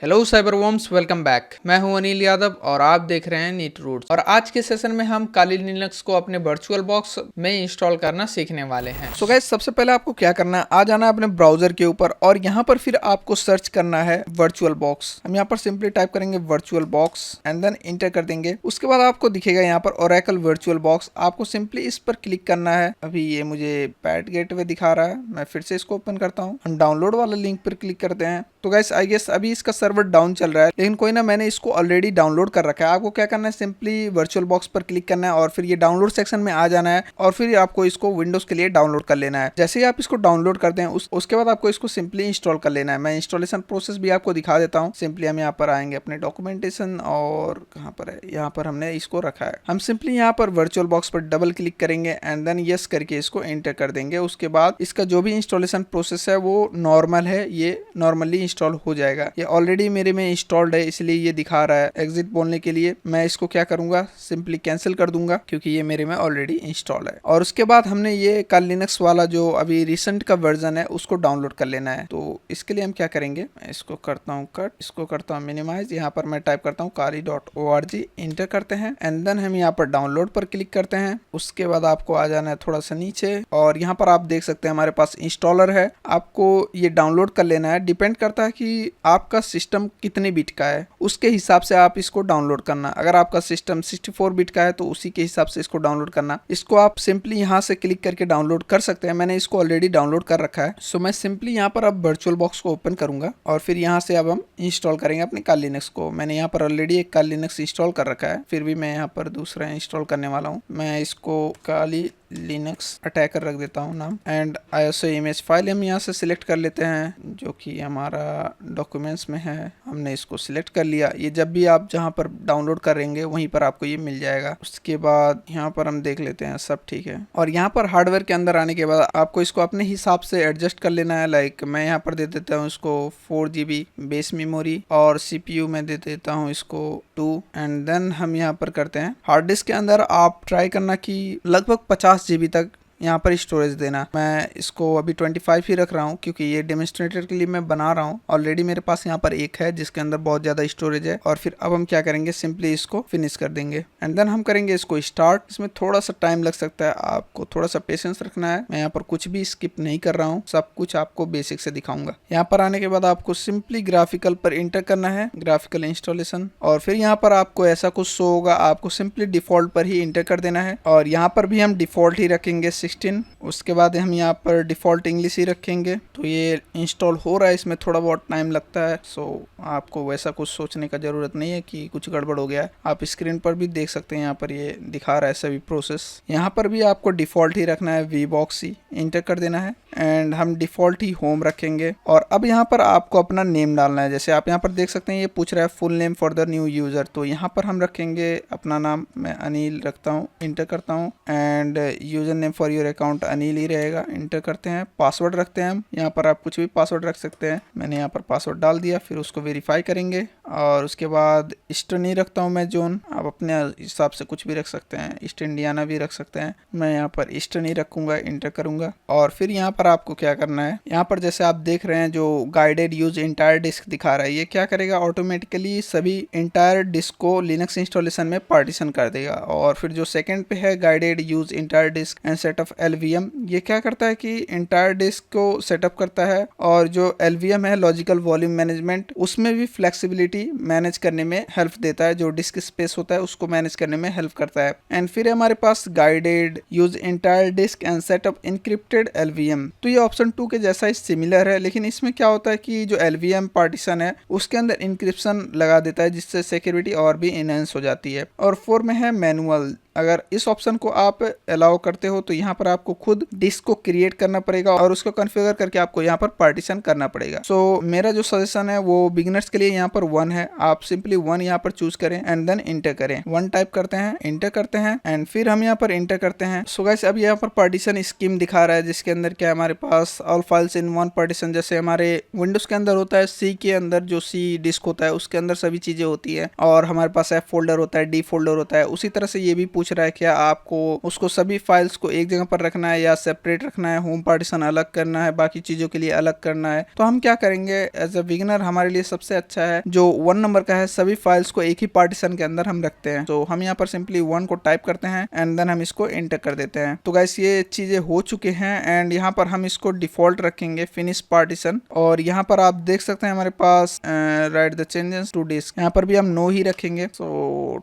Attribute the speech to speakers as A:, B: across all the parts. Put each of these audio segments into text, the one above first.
A: Hello साइबरवॉर्म्स, welcome back. मैं हूं अनिल यादव और आप देख रहे हैं नीट रूट्स। और आज के सेशन में हम काली लिनक्स को अपने वर्चुअल बॉक्स में इंस्टॉल करना सीखने वाले हैं।
B: सो गाइस, सबसे पहले आपको क्या करना है, आ जाना है अपने ब्राउजर के ऊपर और यहाँ पर फिर आपको सर्च करना है वर्चुअल बॉक्स। हम यहाँ पर सिंपली टाइप करेंगे virtual box and then enter कर देंगे। उसके बाद आपको दिखेगा यहाँ पर ओरेकल वर्चुअल बॉक्स। आपको सिंपली इस पर क्लिक करना है। अभी ये मुझे पैड गेटवे दिखा रहा है, मैं फिर से इसको ओपन करता हूँ। हम डाउनलोड वाला लिंक पर क्लिक करते हैं। तो गाइस आई गेस अभी इसका सर्वर डाउन चल रहा है, लेकिन कोई ना, मैंने इसको ऑलरेडी डाउनलोड कर रखा है। आपको क्या करना है, सिंपली वर्चुअल बॉक्स पर क्लिक करना है और फिर ये डाउनलोड सेक्शन में आ जाना है और फिर आपको इसको विंडोज के लिए डाउनलोड कर लेना है। जैसे ही आप इसको डाउनलोड करते हैं उसके बाद आपको इसको सिंपली इंस्टॉल कर लेना है। मैं इंस्टॉलेशन प्रोसेस भी आपको दिखा देता हूँ। सिंपली हम यहाँ पर आएंगे अपने डॉक्यूमेंटेशन और कहाँ पर है, यहाँ पर हमने इसको रखा है। हम सिंपली यहाँ पर वर्चुअल बॉक्स पर डबल क्लिक करेंगे एंड देन यस करके इसको एंटर कर देंगे। उसके बाद इसका जो भी इंस्टॉलेशन प्रोसेस है वो नॉर्मल है, ये नॉर्मली इंस्टॉल हो जाएगा। ये ऑलरेडी मेरे में इंस्टॉल्ड है, इसलिए ये दिखा रहा है एग्जिट बोलने के लिए। मैं इसको क्या करूंगा, सिंपली कैंसिल कर दूंगा क्योंकि ये मेरे में ऑलरेडी इंस्टॉल है। और उसके बाद हमने ये काली लिनक्स वाला जो अभी रिसेंट का वर्जन है उसको डाउनलोड कर लेना है। तो इसके लिए हम क्या करेंगे, मैं इसको करता हूँ कट, इसको करता हूँ मिनिमाइज। यहाँ पर मैं टाइप करता हूँ kali.org, इंटर करते हैं एंड देन हम यहाँ पर डाउनलोड पर क्लिक करते हैं। उसके बाद आपको आ जाना है थोड़ा सा नीचे और यहाँ पर आप देख सकते हैं हमारे पास इंस्टॉलर है। आपको ये डाउनलोड कर लेना है। डिपेंड करता है कि आपका सिस्टम कितने बिट का है, उसके हिसाब से आप इसको डाउनलोड करना। अगर आपका सिस्टम 64 बिट का है तो उसी के हिसाब से इसको डाउनलोड करना। इसको आप सिंपली यहाँ से क्लिक करके डाउनलोड कर सकते हैं। मैंने इसको ऑलरेडी डाउनलोड कर रखा है। सो मैं सिंपली यहाँ पर अब वर्चुअल बॉक्स को ओपन करूंगा और फिर यहाँ से अब हम इंस्टॉल करेंगे अपने काली लिनक्स को। मैंने यहाँ पर ऑलरेडी एक काली लिनक्स इंस्टॉल कर रखा है, फिर भी मैं यहाँ पर दूसरा इंस्टॉल करने वाला हूँ। मैं इसको काली लिनक्स अटैकर रख देता हूँ नाम एंड ISO इमेज फाइल हम यहाँ से सिलेक्ट कर लेते हैं जो कि हमारा डॉक्यूमेंट्स में है। हमने इसको सिलेक्ट कर लिया। ये जब भी आप जहाँ पर डाउनलोड करेंगे वहीं पर आपको ये मिल जाएगा। उसके बाद यहाँ पर हम देख लेते हैं सब ठीक है। और यहाँ पर हार्डवेयर के अंदर आने के बाद आपको इसको अपने हिसाब से एडजस्ट कर लेना है। लाइक मैं यहाँ पर दे देता हूँ इसको 4 GB बेस मेमोरी और CPU में दे देता हूँ इसको 2 एंड देन हम यहाँ पर करते हैं हार्ड डिस्क के अंदर आप ट्राई करना कि लगभग 50 GB तक यहाँ पर स्टोरेज देना। मैं इसको अभी 25 ही रख रहा हूँ क्योंकि ये डेमोन्स्ट्रेटर के लिए मैं बना रहा हूँ। ऑलरेडी मेरे पास यहाँ पर एक है जिसके अंदर बहुत ज़्यादा स्टोरेज है। और फिर अब हम क्या करेंगे, सिंपली इसको फिनिश कर देंगे एंड देन हम करेंगे इसको स्टार्ट। इसमें थोड़ा सा टाइम लग सकता है, आपको थोड़ा सा पेशेंस रखना है। मैं यहाँ पर कुछ भी स्किप नहीं कर रहा हूँ, सब कुछ आपको बेसिक से दिखाऊंगा। यहाँ पर आने के बाद आपको सिंपली ग्राफिकल पर इंटर करना है, ग्राफिकल इंस्टॉलेशन। और फिर यहाँ पर आपको ऐसा कुछ शो होगा, आपको सिंपली डिफॉल्ट पर ही इंटर कर देना है। और यहाँ पर भी हम डिफॉल्ट ही रखेंगे 16। उसके बाद हम यहाँ पर डिफ़ॉल्ट इंग्लिश ही रखेंगे। तो ये इंस्टॉल हो रहा है, इसमें थोड़ा बहुत टाइम लगता है। सो आपको वैसा कुछ सोचने का ज़रूरत नहीं है कि कुछ गड़बड़ हो गया है। आप स्क्रीन पर भी देख सकते हैं, यहाँ पर ये दिखा रहा है सभी प्रोसेस। यहाँ पर भी आपको डिफ़ॉल्ट ही रखना है, VBox ही इंटर कर देना है एंड हम डिफ़ॉल्ट ही होम रखेंगे। और अब यहाँ पर आपको अपना नेम डालना है। जैसे आप यहाँ पर देख सकते हैं ये पूछ रहा है full name for the new user, तो यहाँ पर हम रखेंगे अपना नाम। मैं अनिल रखता हूँ, इंटर करता हूँ and user name for your account Anil ही रहेगा, इंटर करते हैं। पासवर्ड रखते हैं हम, यहाँ पर आप कुछ भी पासवर्ड रख सकते हैं। मैंने यहाँ पर पासवर्ड डाल दिया, फिर उसको वेरीफाई करेंगे। और उसके बाद ईस्ट नहीं रखता हूँ मैं जोन, आप अपने हिसाब से कुछ भी रख सकते हैं, ईस्ट इंडियाना भी रख सकते हैं। मैं यहाँ पर ईस्ट नहीं रखूँगा, इंटर करूँगा। और फिर यहाँ पर आपको क्या करना है, यहाँ पर जैसे आप देख रहे हैं जो गाइडेड यूज इंटायर डिस्क दिखा रहा है, ये क्या करेगा, ऑटोमेटिकली सभी इंटायर डिस्क को लिनक्स इंस्टॉलेशन में पार्टीशन कर देगा। और फिर जो सेकंड पे है guided use entire disk and setup LVM, ये क्या करता है कि इंटायर डिस्क को सेटअप करता है। और जो LVM है लॉजिकल वॉल्यूम मैनेजमेंट, उसमें भी फ्लेक्सिबिलिटी मैनेज करने में हेल्प देता है। जो डिस्क स्पेस होता है उसको मैनेज करने में हेल्प करता है। एंड फिर हमारे पास guided use entire disk and setup encrypted LVM, तो ये ऑप्शन 2 के जैसा ही सिमिलर है, लेकिन इसमें क्या होता है कि जो LVM पार्टीशन है उसके अंदर इंक्रिप्शन लगा देता है जिससे सिक्योरिटी और भी इनहेंस हो जाती है। और 4 में है मैनुअल। अगर इस ऑप्शन को आप अलाउ करते हो तो यहाँ पर आपको खुद डिस्क को क्रिएट करना पड़ेगा और उसको कॉन्फ़िगर करके आपको यहाँ पर पार्टीशन करना पड़ेगा। सो मेरा जो सजेशन है वो बिगिनर्स के लिए यहाँ पर 1 है। आप सिंपली 1 यहाँ पर चूज करें एंड देन इंटर करें। 1 टाइप करते हैं, इंटर करते हैं एंड फिर हम यहाँ पर इंटर करते हैं। सो गाइस, अब यहाँ पर पार्टीशन स्कीम दिखा रहा है जिसके अंदर क्या है, हमारे पास all files in one partition. जैसे हमारे विंडोज के अंदर होता है C के अंदर जो C डिस्क होता है उसके अंदर सभी चीजें होती है और हमारे पास F फोल्डर होता है, D फोल्डर होता है। उसी तरह से ये भी पूछ पूछ रहा है क्या आपको उसको सभी फाइल्स को एक जगह पर रखना है या सेपरेट रखना है, होम पार्टीशन अलग करना है, बाकी चीजों के लिए अलग करना है। तो हम क्या करेंगे, एज अ बिगिनर हमारे लिए सबसे अच्छा है जो 1 नंबर का है, सभी फाइल्स को एक ही पार्टीशन के अंदर हम रखते हैं। तो हम यहाँ पर सिंपली 1 को टाइप करते हैं एंड देन हम इसको एंटर कर देते हैं। तो गाइस ये चीजें हो चुके हैं एंड यहाँ पर हम इसको डिफॉल्ट रखेंगे फिनिश पार्टीशन। और यहाँ पर आप देख सकते हैं हमारे पास write the changes to disk, यहाँ पर भी हम नो ही रखेंगे। सो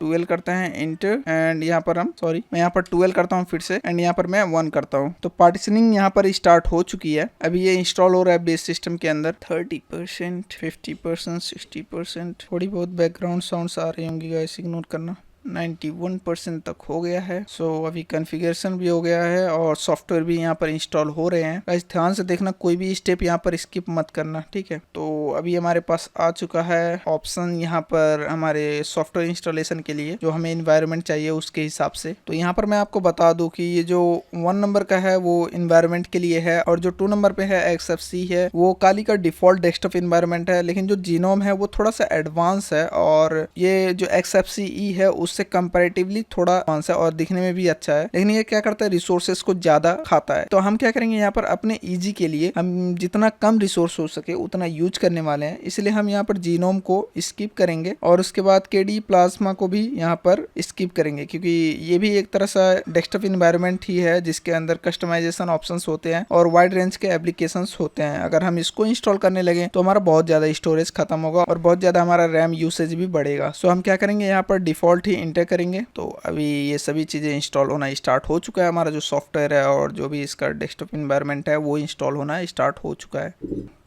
B: 12 करते हैं इंटर एंड यहाँ पर हम मैं यहाँ पर 12 करता हूँ फिर से एंड यहाँ पर मैं 1 करता हूँ। तो पार्टीशनिंग यहाँ पर स्टार्ट हो चुकी है। अभी ये इंस्टॉल हो रहा है बेस सिस्टम के अंदर। 30%, 50%, 60%, थोड़ी बहुत बैकग्राउंड साउंड्स आ रही होंगी गाइस, इग्नोर करना। 91% तक हो गया है। सो अभी कॉन्फ़िगरेशन भी हो गया है और सॉफ्टवेयर भी यहाँ पर इंस्टॉल हो रहे हैं। गाइस ध्यान से देखना, कोई भी स्टेप यहाँ पर स्किप मत करना, ठीक है। तो अभी हमारे पास आ चुका है ऑप्शन यहाँ पर हमारे सॉफ्टवेयर इंस्टॉलेशन के लिए, जो हमें इन्वायरमेंट चाहिए उसके हिसाब से। तो यहाँ पर मैं आपको बता दूं कि ये जो 1 नंबर का है वो इन्वायरमेंट के लिए है और जो 2 नंबर पे है XFC है वो काली का डिफॉल्ट डेस्कटॉप इन्वायरमेंट है। लेकिन जो जीनोम है वो थोड़ा सा एडवांस है और ये जो XFCE है उससे कंपैरेटिवली थोड़ा एडवांस है और दिखने में भी अच्छा है। लेकिन ये क्या करता है, रिसोर्सेज को ज्यादा खाता है। तो हम क्या करेंगे, यहाँ पर अपने ईजी के लिए हम जितना कम रिसोर्स हो सके उतना यूज करने वाले हैं, इसलिए हम यहाँ पर जीनोम को स्किप करेंगे और उसके बाद KDE प्लाज्मा को भी यहाँ पर स्किप करेंगे, क्योंकि ये भी एक तरह सा डेस्कटॉप इन्वायरमेंट ही है जिसके अंदर कस्टमाइजेशन ऑप्शंस होते हैं और वाइड रेंज के एप्लीकेशंस होते हैं। अगर हम इसको इंस्टॉल करने लगे तो हमारा बहुत ज्यादा स्टोरेज खत्म होगा और बहुत ज्यादा हमारा रैम यूसेज भी बढ़ेगा। सो हम क्या करेंगे, यहाँ पर डिफॉल्ट ही इंटर करेंगे। तो अभी ये सभी चीजें इंस्टॉल होना स्टार्ट हो चुका है। हमारा जो सॉफ्टवेयर है और जो भी इसका डेस्कटॉप इन्वायरमेंट है वो इंस्टॉल होना स्टार्ट हो चुका है।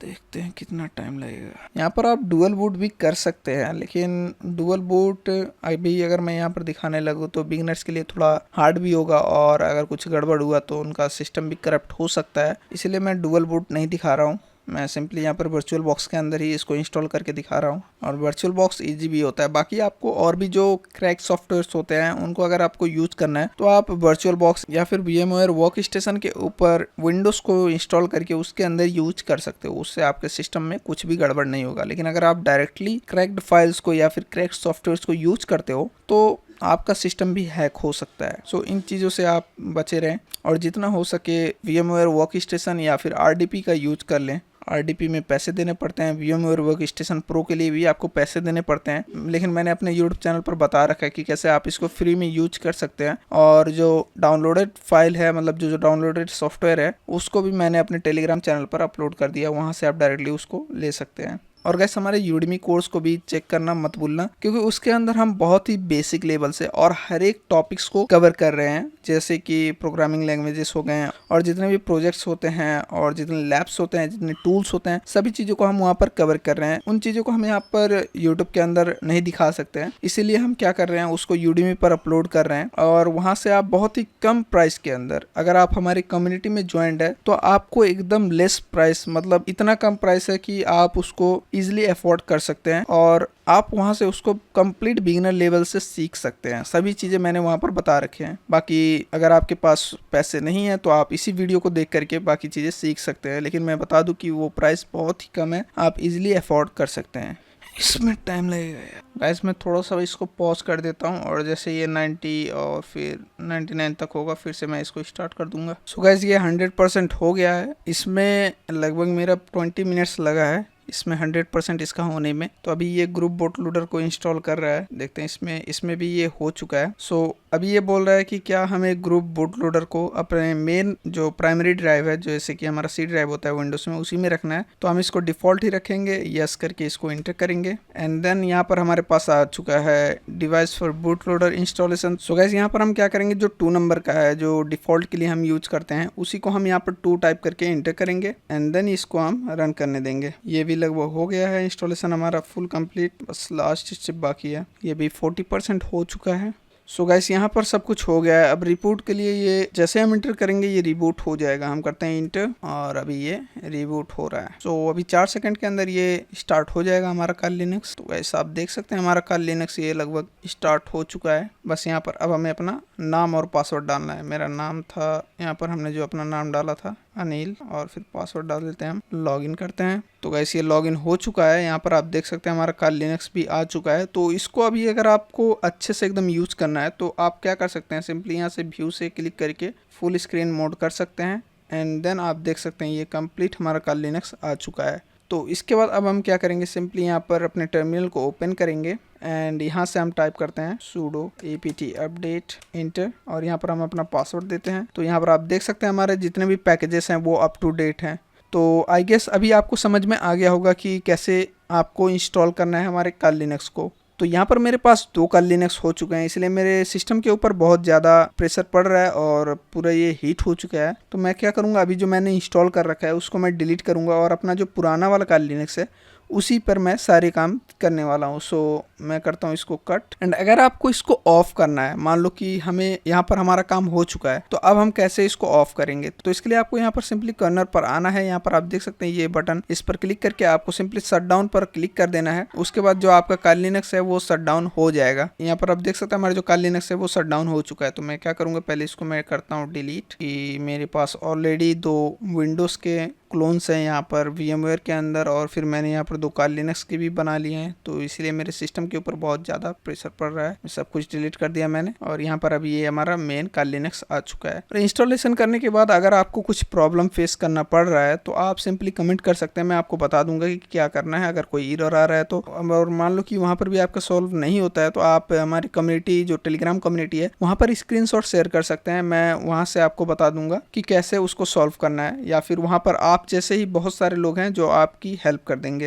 B: देखते हैं कितना टाइम लगेगा। यहाँ पर आप डुअल बूट भी कर सकते हैं, लेकिन डुअल बूट अभी अगर मैं यहाँ पर दिखाने लगूँ तो बिगिनर्स के लिए थोड़ा हार्ड भी होगा और अगर कुछ गड़बड़ हुआ तो उनका सिस्टम भी करप्ट हो सकता है, इसलिए मैं डुअल बूट नहीं दिखा रहा हूँ। मैं सिंपली यहाँ पर वर्चुअल बॉक्स के अंदर ही इसको इंस्टॉल करके दिखा रहा हूँ और वर्चुअल बॉक्स इजी भी होता है। बाकी आपको और भी जो क्रैक सॉफ्टवेयर्स होते हैं उनको अगर आपको यूज करना है तो आप वर्चुअल बॉक्स या फिर VMware वर्क स्टेशन के ऊपर विंडोज को इंस्टॉल करके उसके अंदर यूज कर सकते हो। उससे आपके सिस्टम में कुछ भी गड़बड़ नहीं होगा। लेकिन अगर आप डायरेक्टली क्रैक्ड फाइल्स को या फिर क्रैक्ड सॉफ्टवेयर्स को यूज करते हो तो आपका सिस्टम भी हैक हो सकता है। सो इन चीज़ों से आप बचे रहें और जितना हो सके VMware वर्क स्टेशन या फिर RDP का यूज कर लें। RDP में पैसे देने पड़ते हैं, VMware वर्क स्टेशन प्रो के लिए भी आपको पैसे देने पड़ते हैं। लेकिन मैंने अपने YouTube चैनल पर बता रखा है कि कैसे आप इसको फ्री में यूज कर सकते हैं। और जो डाउनलोडेड फाइल है, मतलब जो डाउनलोडेड सॉफ्टवेयर है, उसको भी मैंने अपने टेलीग्राम चैनल पर अपलोड कर दिया, वहाँ से आप डायरेक्टली उसको ले सकते हैं। और गाइस हमारे यूडमी कोर्स को भी चेक करना मत भूलना, क्योंकि उसके अंदर हम बहुत ही बेसिक लेवल से और हर एक टॉपिक्स को कवर कर रहे हैं, जैसे कि प्रोग्रामिंग लैंग्वेजेस हो गए और जितने भी प्रोजेक्ट्स होते हैं और जितने लैब्स होते हैं, जितने टूल्स होते हैं, सभी चीज़ों को हम वहाँ पर कवर कर रहे हैं। उन चीज़ों को हम यहाँ पर यूट्यूब के अंदर नहीं दिखा सकते हैं, इसीलिए हम क्या कर रहे हैं, उसको यूडमी पर अपलोड कर रहे हैं। और वहाँ से आप बहुत ही कम प्राइस के अंदर, अगर आप हमारी कम्युनिटी में ज्वाइंड है तो आपको एकदम लेस प्राइस, मतलब इतना कम प्राइस है कि आप उसको इजिली अफोर्ड कर सकते हैं और आप वहां से उसको कंप्लीट बिगिनर लेवल से सीख सकते हैं। सभी चीज़ें मैंने वहां पर बता रखे हैं। बाकी अगर आपके पास पैसे नहीं है तो आप इसी वीडियो को देख करके बाकी चीज़ें सीख सकते हैं। लेकिन मैं बता दूं कि वो प्राइस बहुत ही कम है, आप इजीली अफोर्ड कर सकते हैं। इसमें टाइम लगेगा गाइस, मैं थोड़ा सा इसको पॉज कर देता हूँ और जैसे ये 90 और फिर 99 तक होगा फिर से मैं इसको स्टार्ट कर दूंगा। सो गाइस ये 100% हो गया है। इसमें लगभग मेरा 20 मिनट्स लगा है इसमें 100% इसका होने में। तो अभी ये ग्रुप बोट लोडर को इंस्टॉल कर रहा है, देखते हैं इसमें भी ये हो चुका है। सो अभी ये बोल रहा है कि क्या हमें ग्रुप बोट लोडर को अपने मेन जो प्राइमरी ड्राइव है, जैसे कि हमारा C ड्राइव होता है विंडोज में, उसी में रखना है। तो हम इसको डिफॉल्ट ही रखेंगे, यस करके इसको इंटर करेंगे एंड देन यहाँ पर हमारे पास आ चुका है device for boot loader installation. So guys यहाँ पर हम क्या करेंगे, जो 2 नंबर का है जो डिफॉल्ट के लिए हम यूज करते हैं, उसी को हम यहाँ पर 2 टाइप करके इंटर करेंगे एंड देन इसको हम रन करने देंगे। ये भी लगभग हो गया है इंस्टॉलेशन हमारा फुल कंप्लीट, बस लास्ट स्टेप बाकी है। ये भी 40% हो चुका है। सो गाइस यहाँ पर सब कुछ हो गया है। अब रिबूट के लिए ये जैसे हम इंटर करेंगे ये रिबूट हो जाएगा। हम करते हैं इंटर और अभी ये रिबूट हो रहा है। सो अभी 4 सेकंड के अंदर ये स्टार्ट हो जाएगा हमारा काल लिनक्स। तो गाइस आप देख सकते हैं हमारा काल लिनक्स ये लगभग स्टार्ट हो चुका है। बस यहाँ पर अब हमें अपना नाम और पासवर्ड डालना है। मेरा नाम था, यहाँ पर हमने जो अपना नाम डाला था अनिल और फिर पासवर्ड डाल देते हैं, हम लॉगिन करते हैं। तो गाइस ये लॉगिन हो चुका है, यहाँ पर आप देख सकते हैं हमारा काली लिनक्स भी आ चुका है। तो इसको अभी अगर आपको अच्छे से एकदम यूज़ करना है तो आप क्या कर सकते हैं, सिंपली यहाँ से व्यू से क्लिक करके फुल स्क्रीन मोड कर सकते हैं एंड देन आप देख सकते हैं ये कंप्लीट हमारा काली लिनक्स आ चुका है। तो इसके बाद अब हम क्या करेंगे, सिंपली यहाँ पर अपने टर्मिनल को ओपन करेंगे एंड यहाँ से हम टाइप करते हैं sudo apt update enter और यहाँ पर हम अपना पासवर्ड देते हैं। तो यहाँ पर आप देख सकते हैं हमारे जितने भी पैकेजेस हैं वो अप टू डेट हैं। तो आई गेस अभी आपको समझ में आ गया होगा कि कैसे आपको इंस्टॉल करना है हमारे काली लिनक्स को। तो यहाँ पर मेरे पास 2 काली लिनक्स हो चुके हैं, इसलिए मेरे सिस्टम के ऊपर बहुत ज़्यादा प्रेशर पड़ रहा है और पूरा ये हीट हो चुका है। तो मैं क्या करूँगा, अभी जो मैंने इंस्टॉल कर रखा है उसको मैं डिलीट करूँगा और अपना जो पुराना वाला काली लिनक्स है उसी पर मैं सारे काम करने वाला हूँ। सो मैं करता हूँ इसको कट एंड अगर आपको इसको ऑफ करना है, मान लो कि हमें यहाँ पर हमारा काम हो चुका है, तो अब हम कैसे इसको ऑफ करेंगे। तो इसके लिए आपको यहाँ पर सिंपली कर्नर पर आना है, यहाँ पर आप देख सकते हैं ये बटन, इस पर क्लिक करके आपको सिंपली शट डाउन पर क्लिक कर देना है। उसके बाद जो आपका काली लिनक्स है वो शट डाउन हो जाएगा। यहाँ पर आप देख सकते हैं हमारा जो काली लिनक्स है वो शट डाउन हो चुका है। तो मैं क्या करूँगा, पहले इसको मैं करता हूँ डिलीट, कि मेरे पास ऑलरेडी 2 विंडोज़ के क्लोन्स हैं यहाँ पर VMware के अंदर और फिर मैंने यहाँ पर 2 काली लिनक्स के भी बना लिए हैं। तो इसलिए मेरे सिस्टम के ऊपर बहुत ज़्यादा प्रेशर पड़ रहा है। सब कुछ डिलीट कर दिया मैंने और यहाँ पर अभी ये हमारा मेन काली लिनक्स आ चुका है। और इंस्टॉलेशन करने के बाद अगर आपको कुछ प्रॉब्लम फेस करना पड़ रहा है तो आप सिंपली कमेंट कर सकते हैं, मैं आपको बता दूंगा कि क्या करना है। अगर कोई एरर आ रहा है तो, और मान लो कि वहाँ पर भी आपका सॉल्व नहीं होता है तो आप हमारी कम्युनिटी जो टेलीग्राम कम्युनिटी है वहाँ पर स्क्रीनशॉट शेयर कर सकते हैं। मैं वहाँ से आपको बता दूंगा कि कैसे उसको सॉल्व करना है, या फिर वहाँ पर आप जैसे ही बहुत सारे लोग हैं जो आपकी हेल्प कर देंगे।